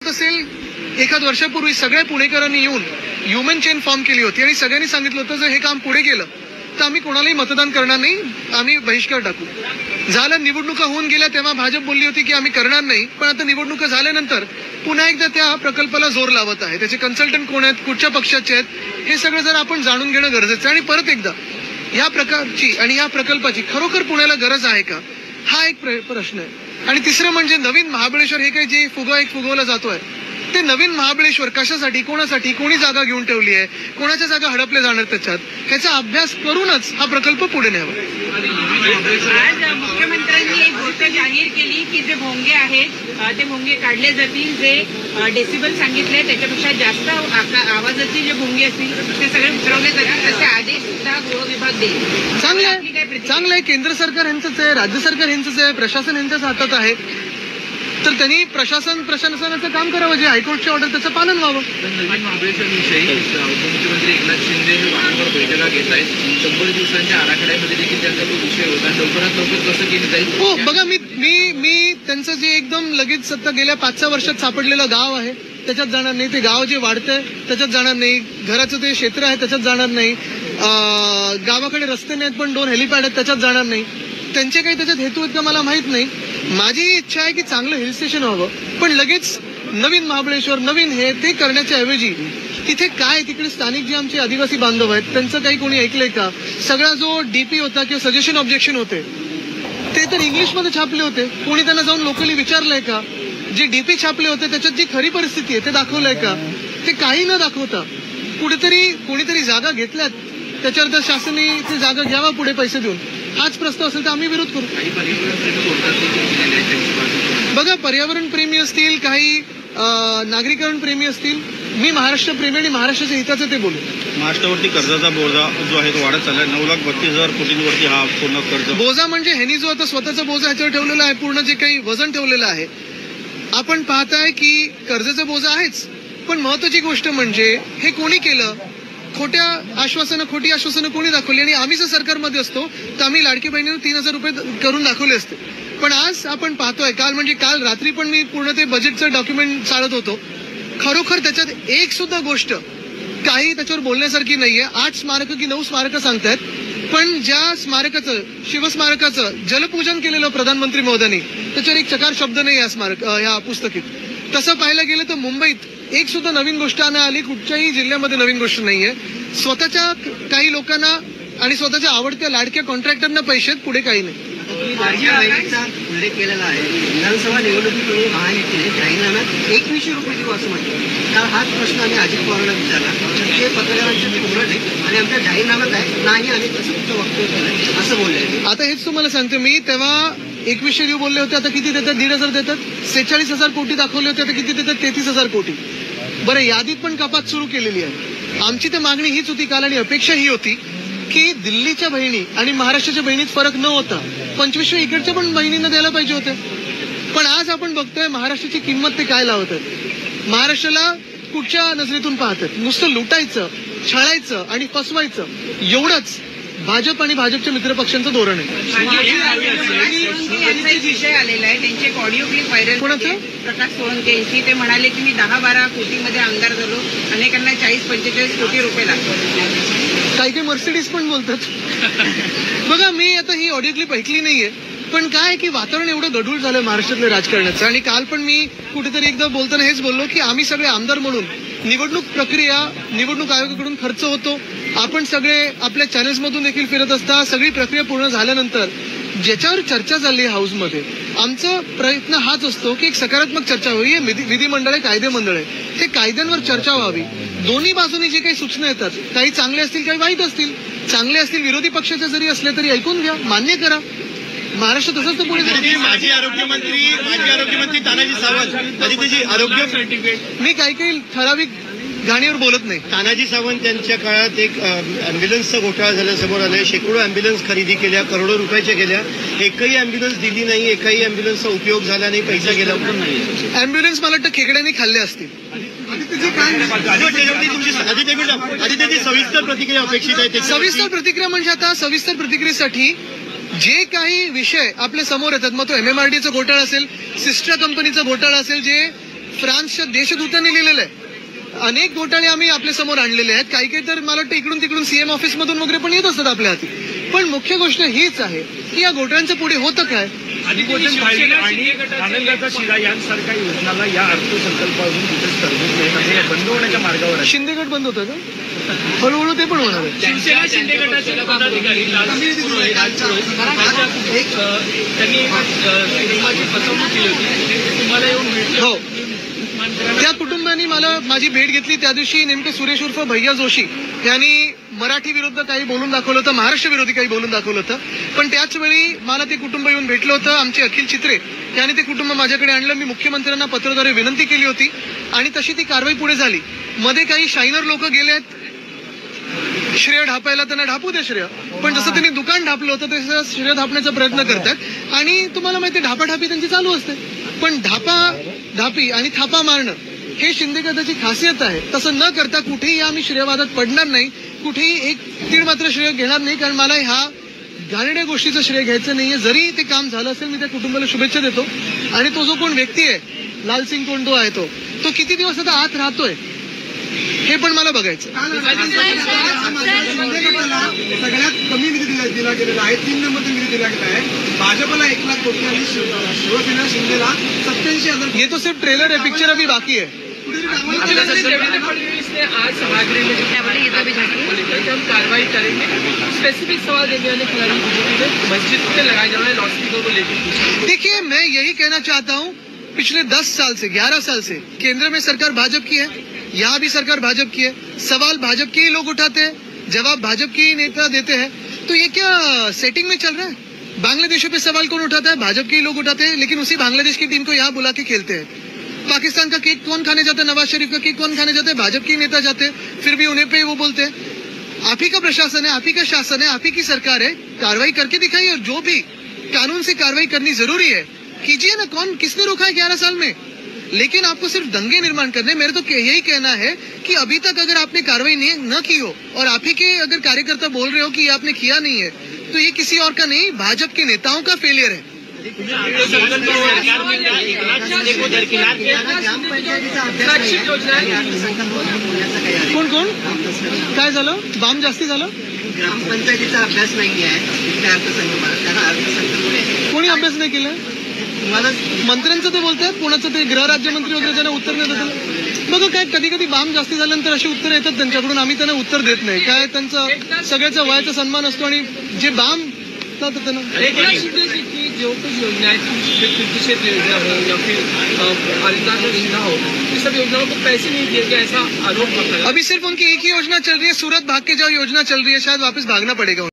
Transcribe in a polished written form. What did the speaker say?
असेल एखाद वर्षापूर्वी सगळ्या पुणेकरांनी येऊन ह्युमन चेन फॉर्म केली होती आणि सगळ्यांनी सांगितलं होतं जर हे काम पुढे गेलं तर आम्ही कोणालाही मतदान करणार नाही, आम्ही बहिष्कार टाकू. झालं, निवडणुका होऊन गेल्या तेव्हा भाजप बोलली होती की आम्ही करणार नाही, पण आता निवडणुका झाल्यानंतर पुन्हा एकदा त्या प्रकल्पाला जोर लावत आहे. त्याचे कन्सल्टंट कोण आहेत, कुठच्या पक्षाचे आहेत, हे सगळं जर आपण जाणून घेणं गरजेचं आहे. आणि परत एकदा या प्रकारची आणि या प्रकल्पाची खरोखर पुण्याला गरज आहे का, हा एक प्रश्न आहे. आणि तिसरं म्हणजे नवीन महाबळेश्वर हे काही जे फुगवला जातोय ते नवीन महाबळेश्वर कशासाठी, कोणासाठी, कोणी जागा घेऊन ठेवली आहे, कोणाच्या जागा हडपल्या जाणार त्याच्यात, ह्याचा अभ्यास करूनच हा प्रकल्प पुढे न्यावा. आज मुख्यमंत्र्यांनी एक गोष्ट जाहीर केली की जे भोंगे आहेत ते भोंगे काढले जातील, जे डेसिबल सांगितले त्याच्यापेक्षा जास्त आवाजाचे जे भोंगे असतील ते सगळे उतरवले जातील, तसे आदेश सुद्धा गृह विभाग देईल. चांगलं आहे. केंद्र सरकार यांचंच आहे, राज्य सरकार यांचंच आहे, प्रशासन यांच्याच हातात आहे, तर त्यांनी प्रशासनाचं काम करावं, जे हायकोर्टची ऑर्डर त्याचं पालन व्हावं. नवीन महाबळेश्वरविषयी उपमुख्यमंत्री एकनाथ शिंदे हे वारंवार बैठका घेत आहेत. 100 दिवसांच्या आराखड्यामध्ये देखील त्यांचा तो विषय होता. लवकरात लवकर कसं केलं जाईल? हो बघा, मी त्यांचं जे एकदम लगेच सत्ता गेल्या 5-6 वर्षात सापडलेलं गाव आहे त्याच्यात जाणार नाही, ते गाव जे वाढतंय त्याच्यात जाणार नाही, घराचं ते क्षेत्र आहे त्याच्यात जाणार नाही, गावाकडे रस्ते नाहीत पण 2 हेलिपॅड आहेत त्याच्यात जाणार नाही. त्यांचे काही त्याच्यात हेतू आहेत का मला माहित नाही. माझी इच्छा आहे की चांगलं हिल स्टेशन व्हावं, पण लगेच नवीन महाबळेश्वर नवीन हे ते करण्याच्या ऐवजी तिथे काय तिकडे स्थानिक जे आमचे आदिवासी बांधव आहेत त्यांचं काही कोणी ऐकलंय का? सगळा जो डीपी होता किंवा सजेशन ऑब्जेक्शन होते ते तर इंग्लिशमध्ये छापले होते, कोणी त्यांना जाऊन लोकली विचारलंय का? जे डीपी छापले होते त्याच्यात जी खरी परिस्थिती आहे ते दाखवलंय का? ते काही न दाखवता कोणीतरी जागा घेतल्यात, त्याच्यावर तर शासनाने ती जागा घ्यावा पुढे पैसे देऊन. हाच प्रस्ताव असेल तर आम्ही विरोध करू. बघा, पर्यावरण प्रेमी असतील, काही नागरिकरण प्रेमी असतील, मी महाराष्ट्र प्रेमी आणि महाराष्ट्राच्या हिताचं ते बोलू. महाराष्ट्रावरती कर्जाचा बोजा जो आहे तो वाढत चाललाय. 9,32,000 कोटींवरती हा पूर्ण कर्ज. बोजा म्हणजे ह्यांनी जो आता स्वतःचा बोजा ह्याच्यावर ठेवलेला आहे, पूर्ण जे काही वजन ठेवलेलं आहे, आपण पाहताय की कर्जाचा बोजा आहेच, पण महत्वाची गोष्ट म्हणजे हे कोणी केलं? खोटी आश्वासनं कोणी दाखवली? आणि आम्ही जर सरकारमध्ये असतो तर आम्ही लाडकी बहिणीनं 3,000 रुपये करून दाखवले असते. पण आज आपण पाहतोय, काल रात्री पण मी पूर्ण ते बजेटचं डॉक्युमेंट चालत होतो, खरोखर त्याच्यात एक सुद्धा गोष्ट काही त्याच्यावर बोलण्यासारखी नाहीये. 8 स्मारकं की 9 स्मारकं सांगतायत, पण ज्या स्मारकाचं, शिवस्मारकाचं जलपूजन केलेलं प्रधानमंत्री महोदयांनी त्याच्यावर एक चकार शब्द नाही या पुस्तकीत. तसं पाहायला गेलं तर मुंबईत एक सुद्धा नवीन गोष्ट आणण्यात आली, कुठच्याही जिल्ह्यामध्ये नवीन गोष्ट नाहीये. स्वतःच्या काही लोकांना आणि स्वतःच्या आवडत्या लाडक्या कॉन्ट्रॅक्टरना पैसे आहेत, पुढे काही नाही. उल्लेख केलेला आहे. विधानसभा निवडणुकीपूर्वी महायुतीने जाहीरनाम्यात 2100 रुपये देऊ असं म्हटलं. तर हाच प्रश्न आम्ही अजित पवारांना विचारला, ते पत्रकारांच्या बोलत नाही आणि आमच्या जाहीरनाम्यात आहे नाही, आम्ही तसं तुमचं वक्तव्य केलं असं बोलले. आता हेच तुम्हाला सांगतो मी, तेव्हा 2100 देऊ बोलले होते, आता किती देतात? 1,500 देतात. 46,000 कोटी दाखवले होते, आता किती देतात? 33,000 कोटी. बरं, यादीत पण कपात सुरू केलेली आहे. आमची तर मागणी हीच होती काल आणि अपेक्षा ही होती की दिल्लीच्या बहिणी आणि महाराष्ट्राच्या बहिणीत फरक न होता 2500 इकडच्या पण बहिणींना द्यायला पाहिजे होते. पण आज आपण बघतोय महाराष्ट्राची किंमत ते काय लावत आहेत, महाराष्ट्राला कुठच्या नजरेतून पाहतात. नुसतं लुटायचं, छळायचं आणि फसवायचं एवढंच भाजप आणि भाजपच्या मित्रपक्षांचं धोरण आहे. विषय आलेला आहे, त्यांची एक ऑडिओ क्लिप व्हायरल. कोणाचं? प्रकाश सोळंके यांची. ते म्हणाले की मी 10-12 कोटीमध्ये आमदार झालो, अनेकांना 40-45 कोटी रुपये लागतात. काही मर्सिडीज पण बोलतात. बघा, मी आता ही ऑडिओ क्लिप ऐकली नाहीये, पण काय की वातावरण एवढं गढूळ झालं महाराष्ट्रातल्या राजकारणाचं. आणि काल पण मी कुठेतरी एकदा बोलताना हेच बोललो की आम्ही सगळे आमदार म्हणून निवडणूक आयोगाकडून खर्च होतो, आपण सगळे आपल्या चॅनल्समधून देखील फिरत असता. सगळी प्रक्रिया पूर्ण झाल्यानंतर ज्याच्यावर चर्चा चालली हाऊसमध्ये, आमचा प्रयत्न हाच असतो की एक सकारात्मक चर्चा व्हावी. विधिमंडळ आहे, कायदे मंडळ आहे, ते कायद्यांवर चर्चा व्हावी. दोन्ही बाजूनी जे काही सूचना येतात, काही चांगले असतील काही वाईट असतील, चांगले असतील विरोधी पक्षाचे जरी असले तरी ऐकून घ्या, मान्य करा. महाराष्ट्र तसंच तो पुढे. माजी आरोग्यमंत्री तानाजी सावंत आरोग्य, मी काही ठराविक गाणीवर बोलत नाही. तानाजी सावंत यांच्या काळात एक अँब्युलन्सचा घोटाळा झाला, समोर आलाय. शेकडो अँब्युलन्स खरेदी केल्या, करोडो रुपयाच्या गेल्या, एकही अँब्युलन्स दिली नाही, एकही अँब्युलन्सचा उपयोग झाला नाही, पैसा गेला पण नाही. अँब्युलन्स मला वाटतं खेकड्यांनी खाल्ले असतील. त्याची सविस्तर प्रतिक्रिया अपेक्षित आहे. सविस्तर प्रतिक्रिया म्हणजे आता सविस्तर प्रतिक्रियेसाठी जे काही विषय आपल्या समोर येतात, मग तो MMRDचा घोटाळा असेल, सिस्टर कंपनीचा घोटाळा असेल, जे फ्रान्सच्या देशदूतांनी लिहिलेलं आहे. अनेक घोटाळे आम्ही आपल्या समोर आणलेले आहेत. काही काही तर मला वाटतं इकडून तिकडून सीएम ऑफिस मधून वगैरे पण येत असतात आपल्या हाती. पण मुख्य गोष्ट हीच आहे की या घोटाळ्यांचं पुढे होतं काय. अधिकोचन फायली आणि आनंदाचा शिरा यांसारख्या योजनाला या अर्थसंकल्पातून कुठेच तरतूद नाही म्हणजे हे बंद होण्याच्या मार्गावर आहे. शिंदे गट बंद होतं का? हळूहळू ते पण होणार आहे. शिवसेना शिंदे गटाचे पदाधिकारी त्यांनी कुटुंबाची फसवणूक केली होती. तुम्हाला येऊन भेटले. हो, त्या कुटुंबांनी मला माझी भेट घेतली. त्या दिवशी नेमके सुरेश उर्फ भैया जोशी यांनी मराठी विरुद्ध काही बोलून दाखवलं होतं, महाराष्ट्र विरोधी काही बोलून दाखवलं होतं. पण त्याच वेळी मला ते कुटुंब येऊन भेटलं होतं. आमचे अखिल चित्रे यांनी ते कुटुंब माझ्याकडे आणलं. मी मुख्यमंत्र्यांना पत्राद्वारे विनंती केली होती आणि तशी ती कारवाई पुढे झाली. मध्ये काही शायनर लोक गेले आहेत श्रेय ढापायला, त्यांना ढापू दे श्रेय. पण जसं त्यांनी दुकान ढापलं होतं तसं श्रेय ढापण्याचा प्रयत्न करतात आणि तुम्हाला माहिती आहे ढापाढापी त्यांची चालू असते. पण ढापी आणि थापा मारणं हे शिंदे गटाची खासियत आहे. तसं न करता कुठेही आम्ही श्रेयवादात पडणार नाही, कुठेही एक तीळ मात्र श्रेय घेणार नाही. कारण मला ह्या घाणेरड्या गोष्टीचं श्रेय घ्यायचं नाहीये. जरी ते काम झालं असेल मी त्या कुटुंबाला शुभेच्छा देतो. आणि तो जो कोण व्यक्ती आहे लालसिंग कोण तो आहे तो किती दिवस आता आत राहतोय हे पण मला बघायचं. सगळ्यात कमी निधी दिला गेलेला आहे. 3 नंबर निधी दिला गेला आहे. भाजपला 1 लाख कोटी आणि शिवसेना शिंदेला 87,000. ये तो सिर्फ ट्रेलर है, पिक्चर अभी बाकी है. मुख्यमंत्री देवेंद्र फडणवीस ने आज सभागृह में हम कार्रवाई करेंगे. स्पेसिफिक सवाल देने वाले खिलाड़ी बीजेपी में मस्जिद में लगाए जाने वाले लाउडस्पीकर को लेकर. देखिए, मैं यही कहना चाहता हूँ, पिछले 10 साल से 11 साल से केंद्र में सरकार भाजपा की है, यहाँ भी सरकार भाजपा की है. सवाल भाजपा के ही लोग उठाते हैं, जवाब भाजपा के ही नेता देते हैं. तो ये क्या सेटिंग में चल रहा है? बांग्लादेशों पे सवाल कौन उठाता है? भाजपा के ही लोग उठाते हैं. लेकिन उसी बांग्लादेश की टीम को यहाँ बुला के खेलते हैं. पाकिस्तान का केक कौन खाने जाता है? नवाज शरीफ का केक कौन खाने जाता है? भाजपा के नेता जाते हैं. फिर भी उन्हें पे वो बोलते हैं. आप ही का प्रशासन है, आप ही का शासन है, आप ही की सरकार है. कार्रवाई करके दिखाइए. और जो भी कानून से कार्रवाई करनी जरूरी है कीजिए ना. कौन किसने रोका है 11 साल में? लेकिन आपको सिर्फ दंगे निर्माण करने. मेरे तो यही कहना है कि अभी तक अगर आपने कार्रवाई न की हो और आप ही के अगर कार्यकर्ता बोल रहे हो कि ये आपने किया नहीं है तो ये किसी और का नहीं, भाजपा के नेताओं का फेलियर है. कोण कोण काय झालं? बाम जास्ती झालं. ग्रामपंचायतीचा अभ्यास नाही आहे इथल्या अर्थसंकल्पात. त्यांना अर्थसंकल्प कोणी अभ्यास नाही केला? तुम्हाला मंत्र्यांचं ते बोलतात, कोणाचं ते गृह राज्यमंत्री वगैरे त्यांना उत्तर देत होतं. बघा काय कधी कधी बाम जास्ती झाल्यानंतर अशी उत्तर येतात त्यांच्याकडून. आम्ही त्यांना उत्तर देत नाही. काय त्यांचा सगळ्याचा वयाचा सन्मान असतो आणि जे बाम त्यांना एकनाथ शिंदे जी की जो कुछ योजनाएं कृषि क्षेत्र योजना हो या फिर हरिद्वार योजना हो, ये सब योजनाओं को पैसे नहीं दिए गए ऐसा आरोप होता है. अभी सिर्फ उनकी एक ही योजना चल रही है, सूरत भाग के जाओ योजना चल रही है. शायद वापस भागना पड़ेगा.